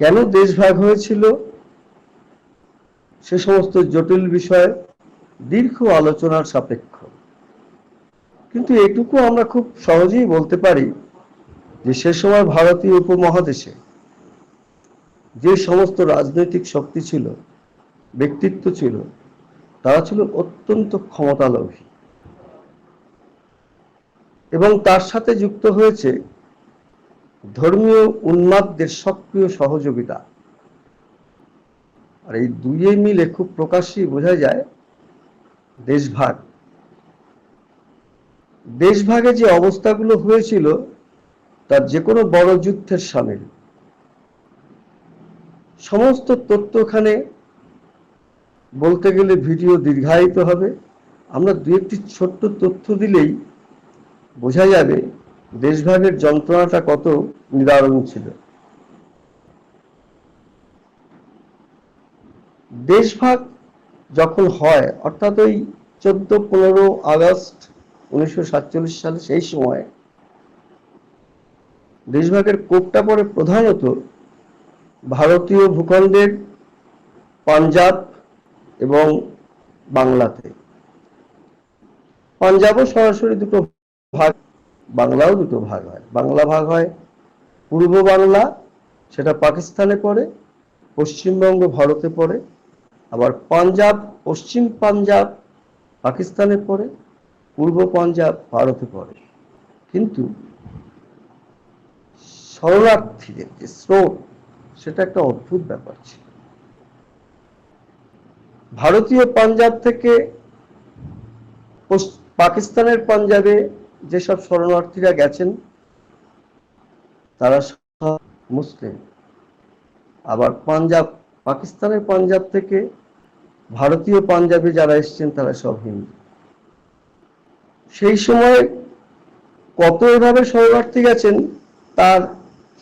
কেন দেশভাগ হয়েছিল সে সমস্ত জটিল বিষয় দীর্ঘ আলোচনার সাপেক্ষ, কিন্তু এটুকু আমরা খুব সহজেই বলতে পারি যে সে সময় ভারতীয় উপমহাদেশে যে সমস্ত রাজনৈতিক শক্তি ছিল, ব্যক্তিত্ব ছিল, তারা ছিল অত্যন্ত ক্ষমতালোভী এবং তার সাথে যুক্ত হয়েছে ধর্মীয় উন্মাদদের সক্রিয় সহযোগিতা। আর এই দুইয়ে মিলে খুব প্রকাশ্যেই বোঝা যায় দেশভাগ। দেশভাগে যে অবস্থাগুলো হয়েছিল তার যে কোনো বড় যুদ্ধের সামিল। সমস্ত তথ্যখানে বলতে গেলে ভিডিও দীর্ঘায়িত হবে, আমরা দু একটি ছোট্ট তথ্য দিলেই বোঝা যাবে দেশভাগের যন্ত্রণাটা কত নিদারুণ ছিল। দেশভাগ যখন হয় অর্থাৎ ওই 14-15 আগস্ট 1947 সালে, সেই সময় দেশভাগের কোপটা পড়ে প্রধানত ভারতীয় ভূখণ্ডের পাঞ্জাব এবং বাংলাতে। পাঞ্জাবও সরাসরি দুটো ভাগ, বাংলাও দুটো ভাগ হয়। বাংলা ভাগ হয় পূর্ব বাংলা, সেটা পাকিস্তানে পড়ে, পশ্চিমবঙ্গ ভারতে পড়ে। আবার পাঞ্জাব, পশ্চিম পাঞ্জাব পাকিস্তানে পড়ে, পূর্ব পাঞ্জাব ভারতে পড়ে। কিন্তু শরণার্থীদের যে স্রোত, সেটা একটা অদ্ভুত ব্যাপার ছিল। ভারতীয় পাঞ্জাব থেকে পাকিস্তানের পাঞ্জাবে যেসব শরণার্থীরা গেছেন তারা সব মুসলিম। আবার পাকিস্তানের পাঞ্জাব থেকে ভারতীয় পাঞ্জাবে যারা এসেছেন তারা সব হিন্দু। সেই সময় কত এভাবে শরণার্থী গেছেন তার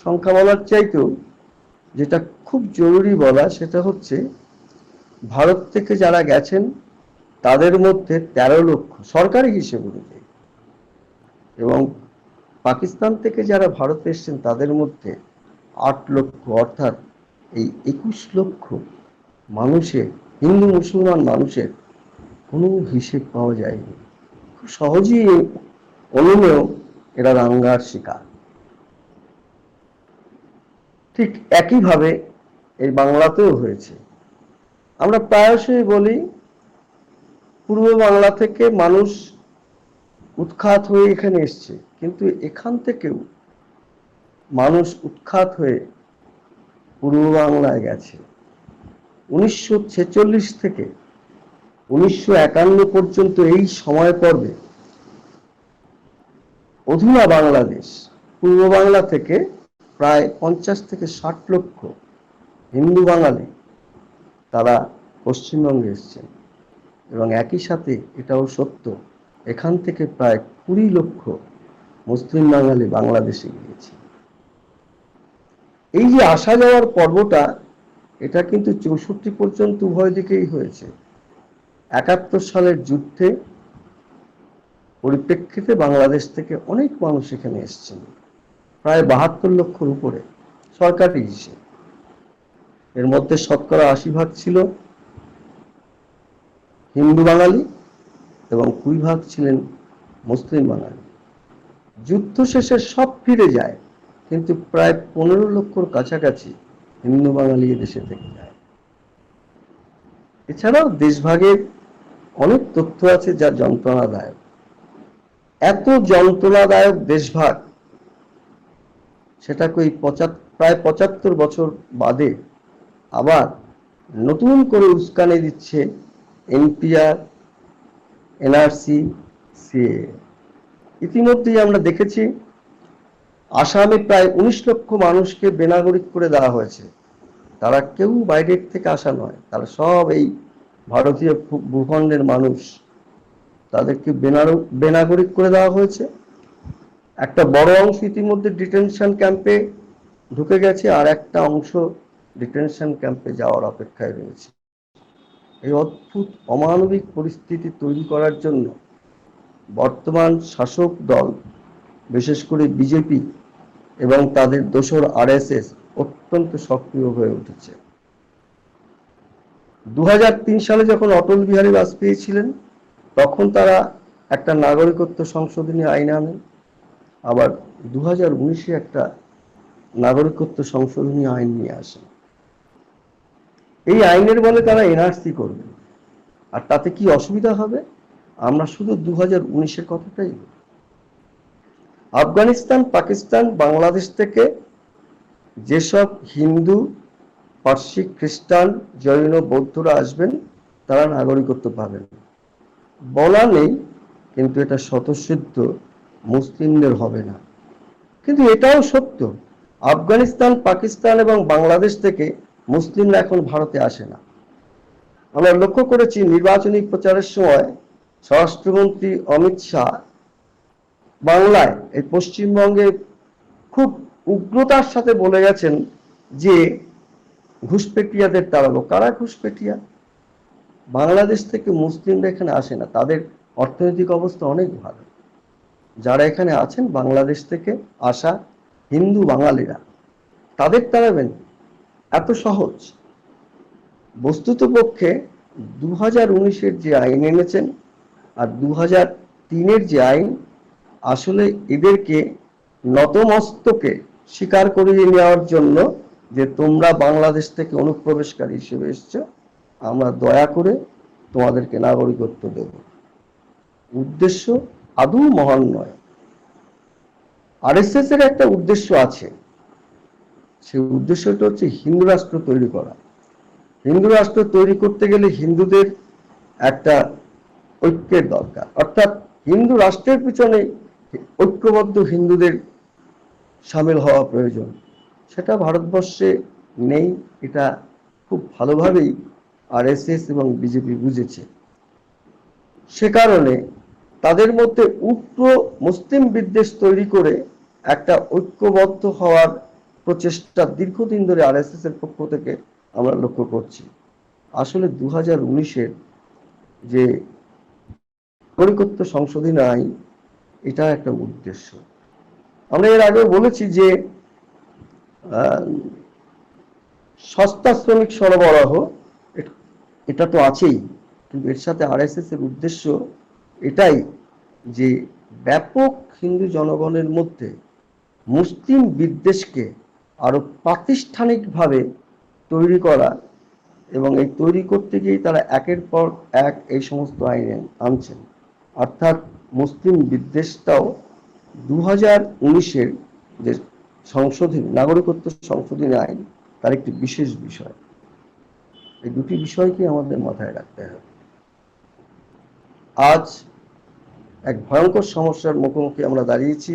সংখ্যা বলার চাইতেও যেটা খুব জরুরি বলা, সেটা হচ্ছে ভারত থেকে যারা গেছেন তাদের মধ্যে 13 লক্ষ সরকারি হিসেব অনুযায়ী, এবং পাকিস্তান থেকে যারা ভারতে এসেছেন তাদের মধ্যে 8 লক্ষ, অর্থাৎ এই 21 লক্ষ মানুষের, হিন্দু মুসলমান মানুষের কোনো হিসেব পাওয়া যায়নি। খুব সহজেই অনুমেয় এরা দাঙ্গার শিকার। ঠিক একইভাবে এই বাংলাতেও হয়েছে। আমরা প্রায়শই বলি পূর্ব বাংলা থেকে মানুষ উৎখাত হয়ে এখানে এসছে, কিন্তু এখান থেকেও মানুষ উৎখাত হয়ে পূর্ব বাংলায় গেছে। 1946 থেকে 1951 পর্যন্ত এই সময় পর্বে অধুনা বাংলাদেশ, পূর্ব বাংলা থেকে প্রায় 50 থেকে 60 লক্ষ হিন্দু বাঙালি তারা পশ্চিমবঙ্গে এসেছেন। এবং একই সাথে এটাও সত্য, এখান থেকে প্রায় 20 লক্ষ মুসলিম বাঙালি বাংলাদেশে গিয়েছে। এই যে আসা যাওয়ার পর্বটা, এটা কিন্তু 64 পর্যন্ত উভয় দিকেই হয়েছে। 71 সালের যুদ্ধে পরিপ্রেক্ষিতে বাংলাদেশ থেকে অনেক মানুষ এখানে এসেছেন, প্রায় 72 লক্ষর উপরে সরকারি হিসেবে। এর মধ্যে শতকরা 80% ছিল হিন্দু বাঙালি এবং 20% ছিলেন মুসলিম বাঙালি। যুদ্ধ শেষে সব ফিরে যায়, কিন্তু প্রায় 15 লক্ষর কাছাকাছি হিন্দু বাঙালি দেশে থেকে যায়। এছাড়াও দেশভাগের অনেক তথ্য আছে যা যন্ত্রণাদায়ক। এত যন্ত্রণাদায়ক দেশভাগ, সেটাকে প্রায় 75 বছর বাদে আবার নতুন করে উস্কানি দিচ্ছে এনপিআর, এনআরসি, সিএএ। ইতিমধ্যেই আমরা দেখেছি আসামে প্রায় 19 লক্ষ মানুষকে বেনাগরিক করে দেওয়া হয়েছে। তারা কেউ বাইরের থেকে আসা নয়, তারা সব এই ভারতীয় ভূখণ্ডের মানুষ। তাদেরকে বেনাগরিক করে দেওয়া হয়েছে। একটা বড় অংশ ইতিমধ্যে ডিটেনশন ক্যাম্পে ঢুকে গেছে, আর একটা অংশ ডিটেনশন ক্যাম্পে যাওয়ার অপেক্ষায় রয়েছে। এই অদ্ভুত অমানবিক পরিস্থিতি তৈরি করার জন্য বর্তমান শাসক দল, বিশেষ করে বিজেপি এবং তাদের দোসর আরএসএস অত্যন্ত সক্রিয় হয়ে উঠেছে। 2003 সালে যখন অটল বিহারী বাজপেয়ী ছিলেন, তখন তারা একটা নাগরিকত্ব সংশোধনী আইন আনেন। আবার 2019-এ একটা নাগরিকত্ব সংশোধনী আইন নিয়ে আসেন। এই আইনের বলে তারা এনআরসি করবে, আর তাতে কি অসুবিধা হবে? আমরা শুধু 2019-এর কথাটাই বলি। আফগানিস্তান, পাকিস্তান, বাংলাদেশ থেকে যেসব হিন্দু, পার্সি, খ্রিস্টান, জৈন, বৌদ্ধরা আসবেন তারা নাগরিকত্ব পাবেন, বলা নেই, কিন্তু এটা স্বতঃসিদ্ধ মুসলিমদের হবে না। কিন্তু এটাও সত্য, আফগানিস্তান, পাকিস্তান এবং বাংলাদেশ থেকে মুসলিমরা এখন ভারতে আসে না। আমরা লক্ষ্য করেছি নির্বাচনী প্রচারের সময় স্বরাষ্ট্রমন্ত্রী অমিত শাহ বাংলায়, এই পশ্চিমবঙ্গে খুব উগ্রতার সাথে বলে গেছেন যে ঘুষপেটিয়াদের তাড়াবো। কারা ঘুষপেটিয়া? বাংলাদেশ থেকে মুসলিমরা এখানে আসে না, তাদের অর্থনৈতিক অবস্থা অনেক ভালো। যারা এখানে আছেন বাংলাদেশ থেকে আসা হিন্দু বাঙালিরা, তাদের তাড়াবেন? এত সহজ? বস্তুতপক্ষে 2019-এর যে আইন এনেছেন আর 2003-এর যে আইন, আসলে এদেরকে নতমস্তকে স্বীকার করিয়ে নেওয়ার জন্য যে তোমরা বাংলাদেশ থেকে অনুপ্রবেশকারী হিসেবে এসছো, আমরা দয়া করে তোমাদেরকে নাগরিকত্ব দেব। উদ্দেশ্য আদৌ মহান নয়। আরএসএস এর একটা উদ্দেশ্য আছে, সেই উদ্দেশ্যটা হচ্ছে হিন্দু রাষ্ট্র তৈরি করা। হিন্দু রাষ্ট্র তৈরি করতে গেলে হিন্দুদের একটা ঐক্যের দরকার, অর্থাৎ হিন্দু রাষ্ট্রের পিছনে ঐক্যবদ্ধ হিন্দুদের সামিল হওয়া প্রয়োজন। সেটা ভারতবর্ষে নেই, এটা খুব ভালোভাবেই আরএসএস এবং বিজেপি বুঝেছে। সে কারণে তাদের মধ্যে উগ্র মুসলিম বিদ্বেষ তৈরি করে একটা ঐক্যবদ্ধ হওয়ার প্রচেষ্টা দীর্ঘদিন ধরে আরএসএস এর পক্ষ থেকে আমরা লক্ষ্য করছি। আসলে 2019-এর যে নাগরিকত্ব সংশোধনী আইন, এটা একটা উদ্দেশ্য। আমরা এর আগেও বলেছি যে সস্তা শ্রমিক সরবরাহ, এটা তো আছেই, কিন্তু এর সাথে আরএসএস এর উদ্দেশ্য এটাই যে ব্যাপক হিন্দু জনগণের মধ্যে মুসলিম বিদ্বেষকে আরো প্রাতিষ্ঠানিকভাবে তৈরি করা, এবং এই তৈরি করতে গিয়ে তারা একের পর এক এই সমস্ত আইন আনছেন। অর্থাৎ মুসলিম বিদ্বেষটাও 2019-এর যে সংশোধনী, নাগরিকত্ব সংশোধনী আইন, তার একটি বিশেষ বিষয়। এই দুটি বিষয়কে আমাদের মাথায় রাখতে হবে। আজ এক ভয়ঙ্কর সমস্যার মুখোমুখি আমরা দাঁড়িয়েছি।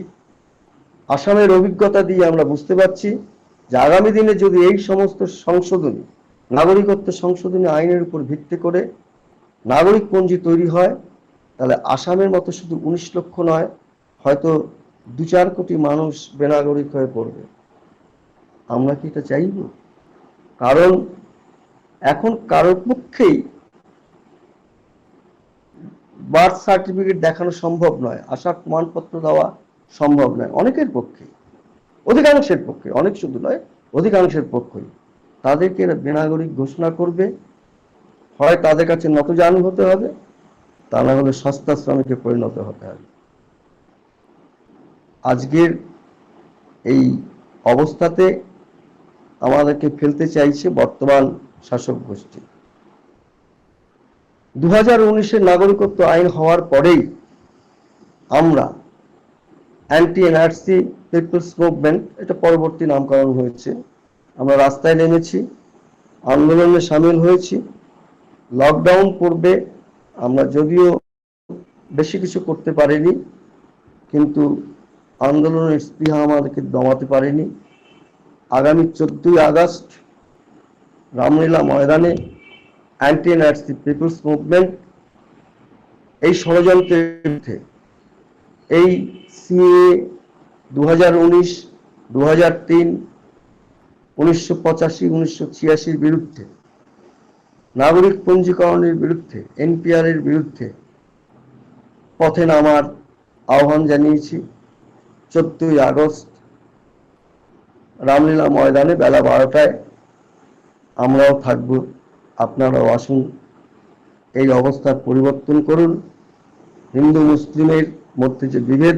আসামের অভিজ্ঞতা দিয়ে আমরা বুঝতে পারছি যে আগামী দিনে যদি এই সমস্ত সংশোধনী, নাগরিকত্ব সংশোধনী আইনের উপর ভিত্তি করে নাগরিকপঞ্জি তৈরি হয়, তাহলে আসামের মতো শুধু 19 লক্ষ নয়, হয়তো 2-4 কোটি মানুষ বেনাগরিক হয়ে পড়বে। আমরা কি এটা চাইব? কারণ এখন কারোর পক্ষেই বার্থ সার্টিফিকেট দেখানো সম্ভব নয়, আসার প্রমাণপত্র দেওয়া সম্ভব নয়। অনেকের পক্ষে, অধিকাংশের পক্ষে, অনেক শুধু নয়, অধিকাংশের পক্ষেই তাদেরকে বেনাগরিক ঘোষণা করবে। হয় তাদের কাছে নতজানু হতে হবে, তা না হলে সস্তা শ্রমিকে পরিণত হতে হবে। আজকের এই অবস্থাতে আমাদেরকে ফেলতে চাইছে বর্তমান শাসক গোষ্ঠী। 2019-এর নাগরিকত্ব আইন হওয়ার পরেই আমরা অ্যান্টি এনআরসি পিপলস মুভমেন্ট, এটা পরবর্তী নামকরণ হয়েছে, আমরা রাস্তায় নেমেছি, আন্দোলনে সামিল হয়েছি। লকডাউন পূর্বে আমরা যদিও বেশি কিছু করতে পারিনি, কিন্তু আন্দোলনের স্পৃহা আমাদেরকে দমাতে পারেনি। আগামী 14ই আগস্ট রামলীলা ময়দানে অ্যান্টি এনআরসি পিপলস মুভমেন্ট এই ষড়যন্ত্রের বিরুদ্ধে, এই সিএ 2019, 2003, 1985, 1986-র বিরুদ্ধে, নাগরিক পঞ্জীকরণের বিরুদ্ধে, এনপিআর এর বিরুদ্ধে পথে নামার আহ্বান জানিয়েছি। 14ই আগস্ট রামলীলা ময়দানে বেলা 12টায় আমরাও থাকব, আপনারাও আসুন। এই অবস্থার পরিবর্তন করুন। হিন্দু মুসলিমের মধ্যে যে বিভেদ,